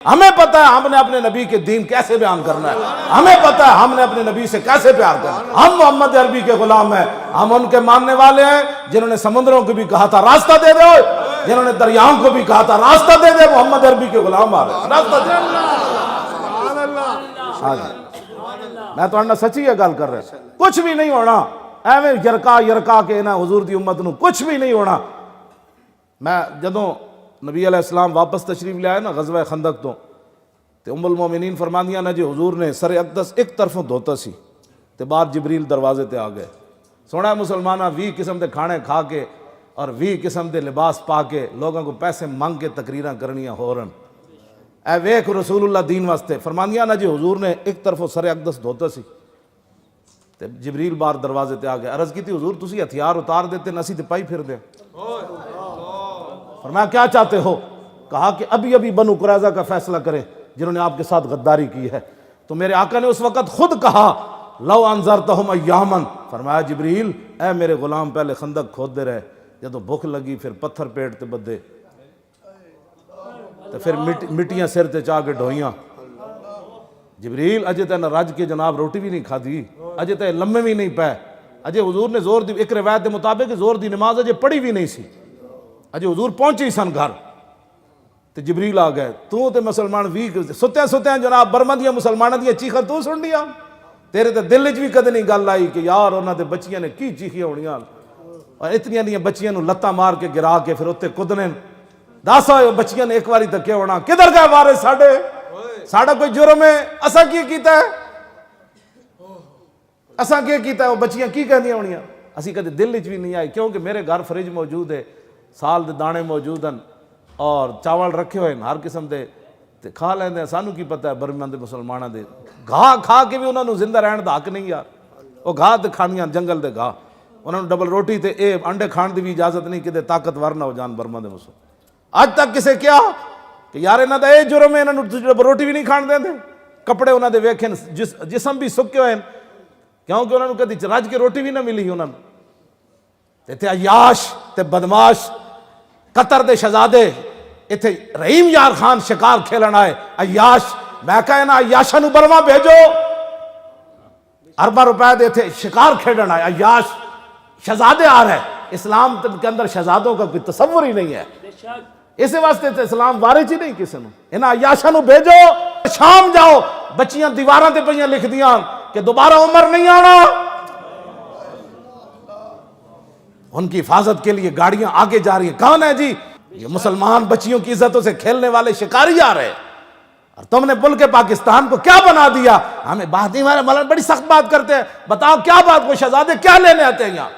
ہمیں پتہ ہے ہم نے اپنے نبی کے دین کیسے بیان کرنا ہے، ہمیں پتہ ہے ہم نے اپنے نبی سے کیسے پیار کرنا ہے۔ ہم محمد عربی کے غلام ہیں، ہم ان کے ماننے والے ہیں جنہوں نے سمندروں کو بھی کہا تھا راستہ دے دو، جنہوں نے دریاؤں کو بھی کہا تھا راستہ دے دے، محمد عربی کے غلام آ رہے ہیں، راستہ دے ہاں جی میں تو انہا سچی ہے گل کر رہے کچھ بھی نہیں ہونا ایویں یرکا کے نا حضور دی امت نو کچھ بھی نہیں ہونا۔ میں جدوں نبی علیہ السلام واپس تشریف لے آئے نا غزوہ خندق تو ام المومنین فرماندیاں نے جی حضور نے سر اقدس ایک طرفوں دھوتا سی تے بعد جبریل دروازے تے آ گئے۔ سونا مسلمانہ 20 قسم دے کھانے کھا کے اور 20 قسم دے لباس پا کے لوگوں کو پیسے مانگ کے تقریراں کرنیاں ہو رہن، اے ویکھ رسول اللہ دین واسطے فرماندیاں نا جی حضور نے ایک طرفوں سر اقدس دھوتا سی تے جبریل بار دروازے تے آ گئے۔ عرض کی تھی حضور تسی ہتھیار اتار دیتے نسی تے پائی پھر دیں۔ فرمایا کیا چاہتے ہو؟ کہا کہ ابھی بنو قریظہ کا فیصلہ کرے جنہوں نے آپ کے ساتھ غداری کی ہے۔ تو میرے آقا نے اس وقت خود کہا لو انذرتہم ایامن، فرمایا جبریل اے میرے غلام پہلے خندق کھود دے رہے، جدو بھوک لگی پھر پتھر پیٹ تے بدے تو پھر مٹیاں سر تے چاہ کے ڈھوئیاں۔ جبریل اجے تے نہ رج کے جناب روٹی بھی نہیں کھا دی، اجے تے لمے بھی نہیں پے، اجے حضور نے زور دی ایک روایت دے مطابق زور دی نماز اجے پڑھی بھی نہیں سی، اجے حضور پہنچی سن گھر تے جبریل آ گئے۔ تو تے مسلمان ستیاں جناب برمندیاں مسلمانوں دیاں چیخاں تو سن لیا، تیرے تے دل وچ بھی کدے نہیں گل آئی کہ یار انہاں دے بچیاں نے کی چیخیاں ہونیاں اور اتنیاں دیاں بچیاں نو لتاں مار کے گرا کے پھر اتنے کدنے۔ دس ہوئے بچیاں نے ایک واری تک کیا ہونا کدھر گئے وارث ساڈے، ساڈا کوئی جرم ہے اساں کی کیتا ہے، اساں کی کیتا ہے، وہ بچیاں کی کہندیاں ہونیاں، اسی کدے دل وچ بھی نہیں آئی کیونکہ میرے گھر فریج موجود ہے، سال دے دانے موجود ہیں اور چاول رکھے ہوئے ہیں ہر قسم دے تے کھا لیندے ہیں۔ سانو کی پتہ ہے برمن دے مسلماناں دے گھا کھا کے بھی انہاں نو زندہ رہن دا حق نہیں یار، وہ گھا تے کھانیاں جنگل دے گھا، انہاں نو ڈبل روٹی تے اے انڈے کھان دی بھی اجازت نہیں کہ طاقتور نہ ہو جان برمن دے مسلمان۔ اج تک کسے کیا کہ یار انہاں دا اے جرم ہے انہاں نو ڈبل روٹی بھی نہیں کھان دیندے، کپڑے انہاں دے ویکھن جسم بھی سکے ہوئے ہیں کیونکہ انہاں نو کدی رج کے روٹی بھی نہ ملی انہاں نو۔ تے عیاش تے بدماش قطر دے شہزادے اتھے رحیم یار خان شکار کھیلن آئے، عیاش میں کہنا عیاشاں نو برما بھیجو، ارباں روپے دے تھے شکار کھیلن آئے، عیاش شہزادے آ رہے۔ اسلام کے اندر شہزادوں کا کوئی تصور ہی نہیں ہے، اسی واسطے تے اسلام وارث ہی نہیں کسی نو۔ انہاں عیاشاں نو بھیجو، شام جاؤ، بچیاں دیواراں تے پئیاں لکھ دیاں کہ دوبارہ عمر نہیں آنا۔ ان کی حفاظت کے لیے گاڑیاں آگے جا رہی ہیں، کون ہے جی؟ یہ مسلمان بچیوں کی عزتوں سے کھیلنے والے شکاری آ رہے، اور تم نے ملک پاکستان کو کیا بنا دیا؟ ہمیں بات نہیں، ہمارے مولانا بڑی سخت بات کرتے ہیں، بتاؤ کیا بات، وہ شہزادے کیا لینے آتے ہیں یہاں؟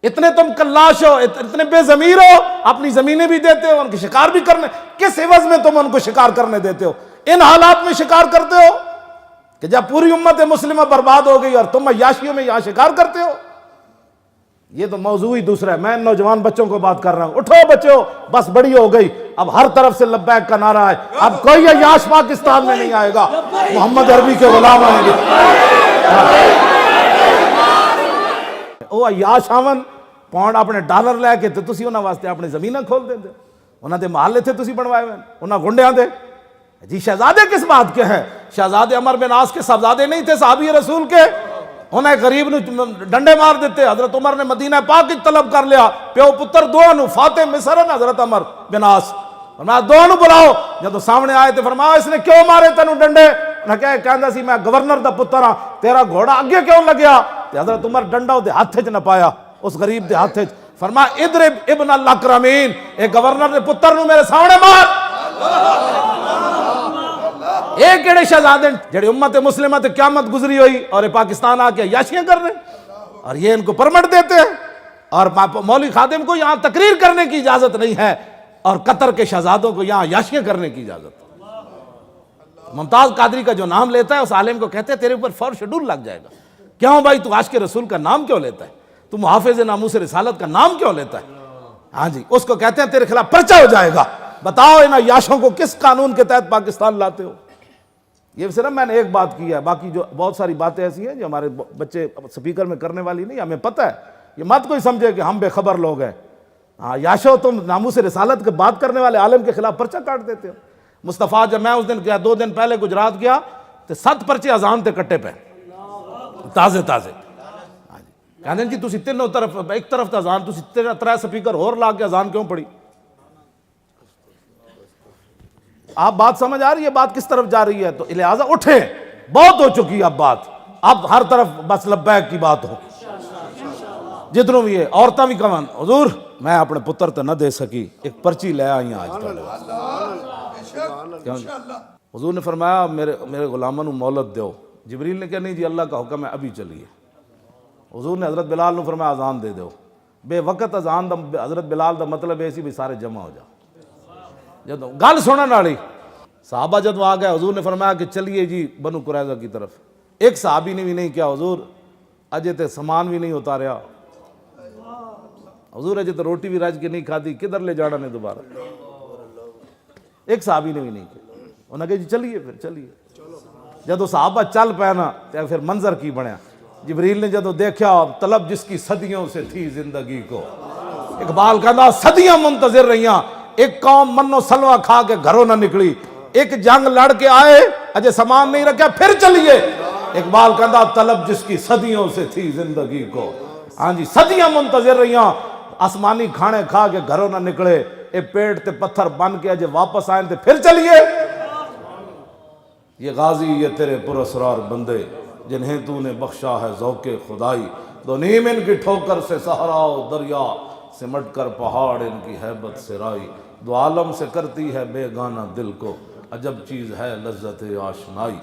اتنے تم کلاش ہو، اتنے بے ضمیر ہو، اپنی زمینیں بھی دیتے ہو، ان کے شکار بھی کرنے، کس عوض میں تم ان کو شکار کرنے دیتے ہو؟ ان حالات میں شکار کرتے ہو کہ جب پوری امت مسلمہ برباد ہو گئی اور تم عیاشیوں میں یہاں شکار کرتے ہو۔ یہ تو موضوع ہی دوسرا ہے، میں نوجوان بچوں کو بات کر رہا ہوں، اٹھو بچوں، بس بڑی ہو گئی، اب ہر طرف سے لبیک کا نعرہ ہے، اب کوئی عیاش پاکستان میں نہیں آئے گا، محمد عربی کے غلام آئیں گے۔ وہ عیاش آون پاؤنڈ اپنے ڈالر لے کے تو تسی انہاں واسطے اپنے زمیناں کھول دیں دے، انہاں دے محلے تھے تسی بنوائے ہوئے انہاں گنڈیاں دے۔ جی شہزادے کس بات کے ہیں؟ شہزادے عمر بن عاص کے صاحبزادے نہیں تھے صحابی رسول کے؟ انہیں غریب نو ڈنڈے مار دیتے، حضرت عمر نے مدینہ پاک کی طلب کر لیا، پیو پتر دو نو فاتح مصر حضرت عمر بن عاص، فرمایا دو نو بلاؤ، جب سامنے آئے تھے فرمایا اس نے کیوں مارے تینوں ڈنڈے؟ انہیں کہندا سی میں گورنر دا پتر ہاں، تیرا گھوڑا اگے کیوں لگیا؟ حضرت عمر ڈنڈا دے ہاتھ وچ نہ پایا، اس غریب دے ہاتھ وچ، فرمایا اضرب ابن الاکرمین، اے گورنر دے پتر نو میرے سامنے مار۔ ایک کیڑے شہزادے جڑے امت مسلمہ تے قیامت گزری ہوئی اور پاکستان آ کے عیاشیاں کر رہے ہیں اور یہ ان کو پرمٹ دیتے ہیں، اور مولوی خادم کو یہاں تقریر کرنے کی اجازت نہیں ہے اور قطر کے شہزادوں کو یہاں عیاشیاں کرنے کی اجازت ہے۔ ممتاز قادری کا جو نام لیتا ہے اس عالم کو کہتے ہیں تیرے اوپر فور شیڈول لگ جائے گا، کیوں بھائی تو عاشق رسول کا نام کیوں لیتا ہے، تو محافظ ناموس رسالت کا نام کیوں لیتا ہے؟ ہاں جی، اس کو کہتے ہیں تیرے خلاف پرچہ ہو جائے گا، بتاؤ ان عیاشوں کو کس قانون کے تحت پاکستان لاتے ہو؟ یہ صرف میں نے ایک بات کی ہے، باقی جو بہت ساری باتیں ایسی ہیں جو ہمارے بچے سپیکر میں کرنے والی نہیں، ہمیں پتہ ہے، یہ مت کوئی سمجھے کہ ہم بے خبر لوگ ہیں۔ ہاں یاشو تم ناموس رسالت کے بات کرنے والے عالم کے خلاف پرچہ کاٹ دیتے ہو، مصطفیٰ جب میں اس دن گیا 2 دن پہلے گجرات گیا تو 7 پرچے اذان تے کٹے پے تازے تازے. کہتے ہیں جی تسی تینوں طرف ایک طرف اذان تسی 3 سپیکر اور لا کے اذان کیوں پڑی؟ آپ بات سمجھ آ رہی ہے بات کس طرف جا رہی ہے؟ تو لہٰذا اٹھیں، بہت ہو چکی اب بات، اب ہر طرف بس لبیک کی بات ہو. جتنوں بھی ہے عورتیں بھی کمان حضور میں اپنے پتر تے نہ دے سکی ایک پرچی لے آئی ہیں آج تک. حضور نے فرمایا میرے غلاموں کو مہلت دیو. جبریل نے کہا نہیں جی اللہ کا حکم ہے ابھی چلیے. حضور نے حضرت بلال نے فرمایا اذان دے دو. بے وقت اذان دا حضرت بلال دا مطلب ایسی بھی سارے جمع ہو جا. جب گل سنن والی صحابہ جب آ گئے حضور نے فرمایا کہ چلیے جی بنو قریظہ کی طرف. ایک صحابی نے بھی نہیں کیا حضور اجے تے سامان بھی نہیں اتاریا، حضور اجے تو روٹی بھی رج کے نہیں کھادی، کدھر لے جانا نے دوبارہ. ایک صحابی نے بھی نہیں کیا. انہوں نے کہا جی چلیے پھر چلیے. جدو صحابہ چل پے نا تو پھر منظر کی بنیا. جبریل نے جدو دیکھا طلب جس کی صدیوں سے تھی زندگی کو، اقبال کہنا صدیاں منتظر رہیاں، ایک قوم منو سلوہ کھا کے گھروں نہ نکلی، ایک جنگ لڑ کے آئے اجے سامان نہیں رکھا پھر چلیے. اقبال کہنا طلب جس کی صدیوں سے تھی زندگی کو. ہاں جی صدیاں منتظر رہیاں، آسمانی کھانے کھا کے گھروں نہ نکلے، اے پیٹ تے پتھر بن کے اجے واپس آئیں تے پھر چلیے. یہ غازی یہ تیرے پراسرار بندے جنہیں تو نے بخشا ہے ذوق خدائی، دو نیم ان کی ٹھوکر سے صحرا و دریا، سمٹ کر پہاڑ ان کی ہیبت سے رائی، دو عالم سے کرتی ہے بے گانا دل کو، عجب چیز ہے لذت آشنائی.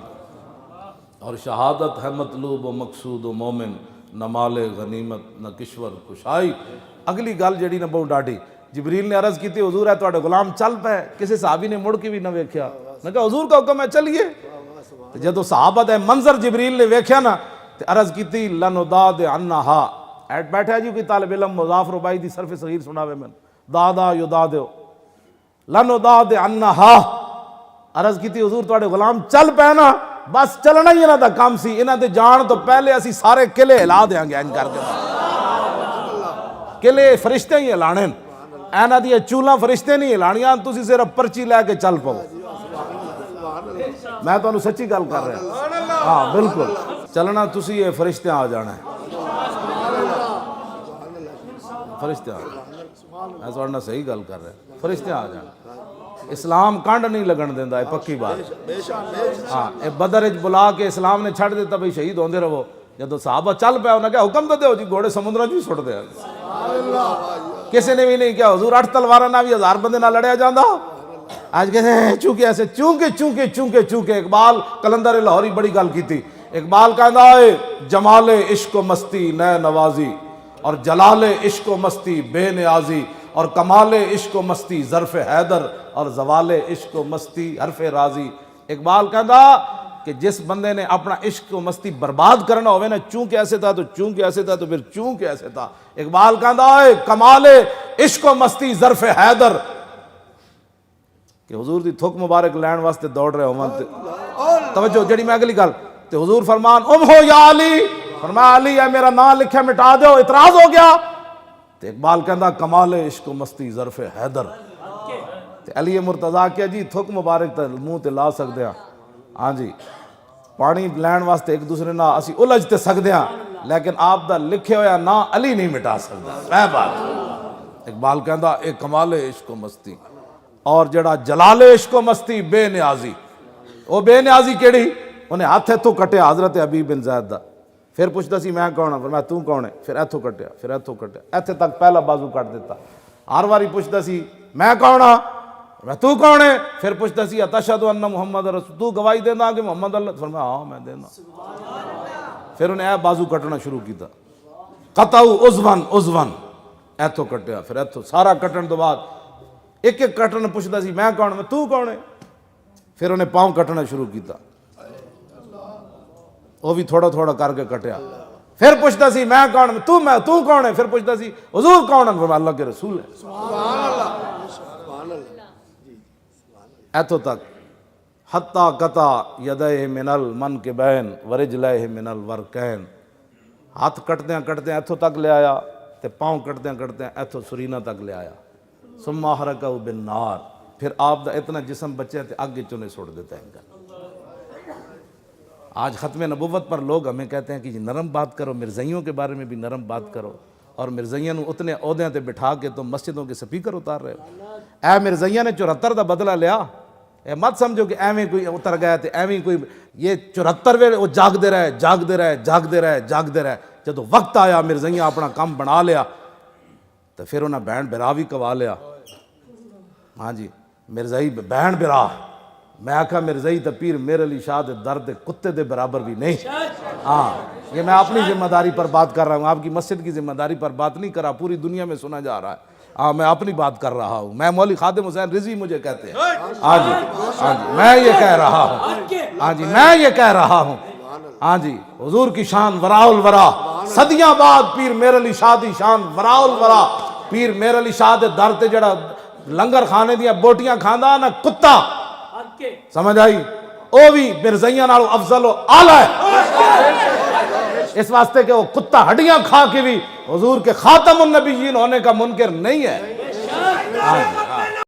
اور شہادت ہے مطلوب و مقصود و مومن، نہ مال غنیمت نہ کشور کشائی. اگلی گل جڑی نہ بہت ڈاڈی. جبریل نے عرض کی تھی حضور ہے تواڈے غلام چل پے. کسی صحابی نے مڑ کے بھی نہ ویکھیا. میں کہا حضور کا حکم ہے چلیے. جدو صحابہ دے منظر جبریل نے ویکھیا نا تے عرض کی تھی لنوداد عنہا. ایٹ بیٹھا جی کوئی طالب علم مضاف ربائی دی صرف صغیر سناوے میں دادا یدادو لنوداد عنہا. عرض کی تھی حضور تواڈے غلام چل پے نا بس چلنا ہی انہاں دا کام سی، انہاں دے جان تو پہلے اسی سارے قلعے ہلا دیاں گے ان کر کے. قلعے فرشتے ہی ہلانے انہاں دی چولاں فرشتے نہیں ہلانیاں، تسی صرف پرچی لے کے چل پاؤ. میں تو سچی گل کر رہا ہاں بالکل. چلنا تسی یہ فرشتے آ جانا ہے، فرشتے آ جانا. میں تو صحیح گل کر رہا فرشتے آ جانا. اسلام کانڈ نہیں لگن دیندا، ہے پکی بات. ہاں اے بدر وچ بلا کے اسلام نے چھڑ دیتا بھئی شہید ہوندے رہو. جدو صحابہ چل پیا انہاں کہا حکم تو دیو جی گھوڑے سمندراں چ سٹ دے. کسی نے بھی نہیں کیا حضور 8 تلواراں نال بھی 1000 بندے نال لڑیا جاندا. آج کہتے ہیں چونکہ ایسے چونکہ اقبال کلندر لاہوری بڑی گل کی تھی. اقبال کہندا ہے جمال عشق و مستی نئے نوازی، اور جلال عشق و مستی بے نیازی، اور کمال عشق و مستی ظرف حیدر، اور زوال عشق و مستی حرف راضی. اقبال کہندا کہ جس بندے نے اپنا عشق و مستی برباد کرنا ہوئے نا چونکہ ایسے تھا تو چونکہ ایسے تھا تو پھر چونکہ ایسے تھا. اقبال کہندا ہے کمال عشق و مستی ظرف حیدر، کہ حضور دی تھک مبارک لین واسطے دوڑ رہے ہوں. توجہ جڑی میں اگلی گل تے حضور فرمان ہو یا علی، فرمایا علی ہے میرا نام لکھے مٹا دیو. اعتراض ہو گیا تے اقبال کہندا کمال عشق و مستی ظرف حیدر. تے علی مرتضیٰ کیا جی تھک مبارک تے منہ تے لا سکدے ہاں. ہاں جی پانی لین واسطے ایک دوسرے نال اسی الجھ تے سکدے ہاں، لیکن آپ دا لکھے ہویا نا علی نہیں مٹا سکدا. اے بات اقبال کہندا اے کمال عشق و مستی، اور جڑا جلال عشق و مستی بے نیازی. وہ بے نیازی کیڑی؟ انہیں ہاتھ ایتھوں کٹیا حضرت حبیب بن زید دا. پھر پوچھتا سی میں کون ہاں، فرمایا تو کون ہے، پھر ایتھوں کٹیا، پھر ایتھوں کٹیا، ایتھے تک پہلا بازو کٹ دیتا. ہر واری پوچھتا سی میں کون ہاں، فرمایا تو کون ہے، پھر پوچھتا سی اتشہد ان محمد رسول، تو گواہی دینا کہ محمد اللہ، فرمایا ہاں میں دینا. پھر انہیں اے بازو کٹنا شروع کیتا. قطعو عضون ایتھوں کٹیا، پھر ایتھوں سارا کٹن تو بعد ایک ایک کٹن پوچھتا سی میں کون، میں تو کون ہے. پھر انہیں پاؤں کٹنا شروع کیتا، وہ بھی تھوڑا تھوڑا کر کے کٹیا. پھر پوچھتا سی میں کون، میں تو کون ہے. پھر پوچھتا سی حضور کون ہے، فرمایا اللہ کے رسول ہے. ایتھوں تک حتی قطع یدیہ من المنکبین ورجلیہ من الورکین. ہاتھ کٹدیاں کٹدیاں ایتھوں تک لے آیا تے پاؤں کٹدیاں کٹدیاں ایتھوں سرینہ تک لے آیا. ثم احرقہ بالنار. پھر آپ دا اتنا جسم بچے تے آگے چنے چھوڑ دیتا ہے ان کا۔ آج ختم نبوت پر لوگ ہمیں کہتے ہیں کہ جی نرم بات کرو، مرزائیوں کے بارے میں بھی نرم بات کرو، اور مرزائیوں نے اتنے عہدیاں تے بٹھا کے تم مسجدوں کے سپیکر اتار رہے ہو۔ اے مرزائیاں نے 74 دا بدلہ لیا، اے مت سمجھو کہ ایویں کوئی اتر گیا تے ایویں کوئی، یہ 74 ویلے وہ جاگ دے رہے جاگ دے رہے جاگ دے رہے جاگ دے رہے، جدو وقت آیا مرزائیاں اپنا کام بنا لیا تو پھر انہیں بہن برا بھی کوا لیا۔ ہاں جی مرزائی بہن برا، میں آکھا مرزائی تا پیر میرے علی شاہ دے درد کتے دے برابر بھی نہیں۔ ہاں یہ میں اپنی ذمہ داری پر بات کر رہا ہوں، آپ کی مسجد کی ذمہ داری پر بات نہیں کر رہا، پوری دنیا میں سنا جا رہا ہے۔ ہاں میں اپنی بات کر رہا ہوں، میں مولوی خادم حسین رضوی مجھے کہتے ہیں۔ ہاں جی ہاں جی میں یہ کہہ رہا ہوں، ہاں جی میں یہ کہہ رہا ہوں، ہاں جی حضور کی شان وراء الورا، صدیاں بعد پیر میرے علی شاہ دی شان وراء الورا، پیر میرے علی شاہ دے در تے جڑا لنگر کھانے دیا بوٹیاں کھاندا نا کتا، سمجھ آئی، او بھی مرزائیاں نالوں افضل و اعلیٰ ہے، اس واسطے کہ وہ کتا ہڈیاں کھا کے بھی حضور کے خاتم النبیین ہونے کا منکر نہیں ہے۔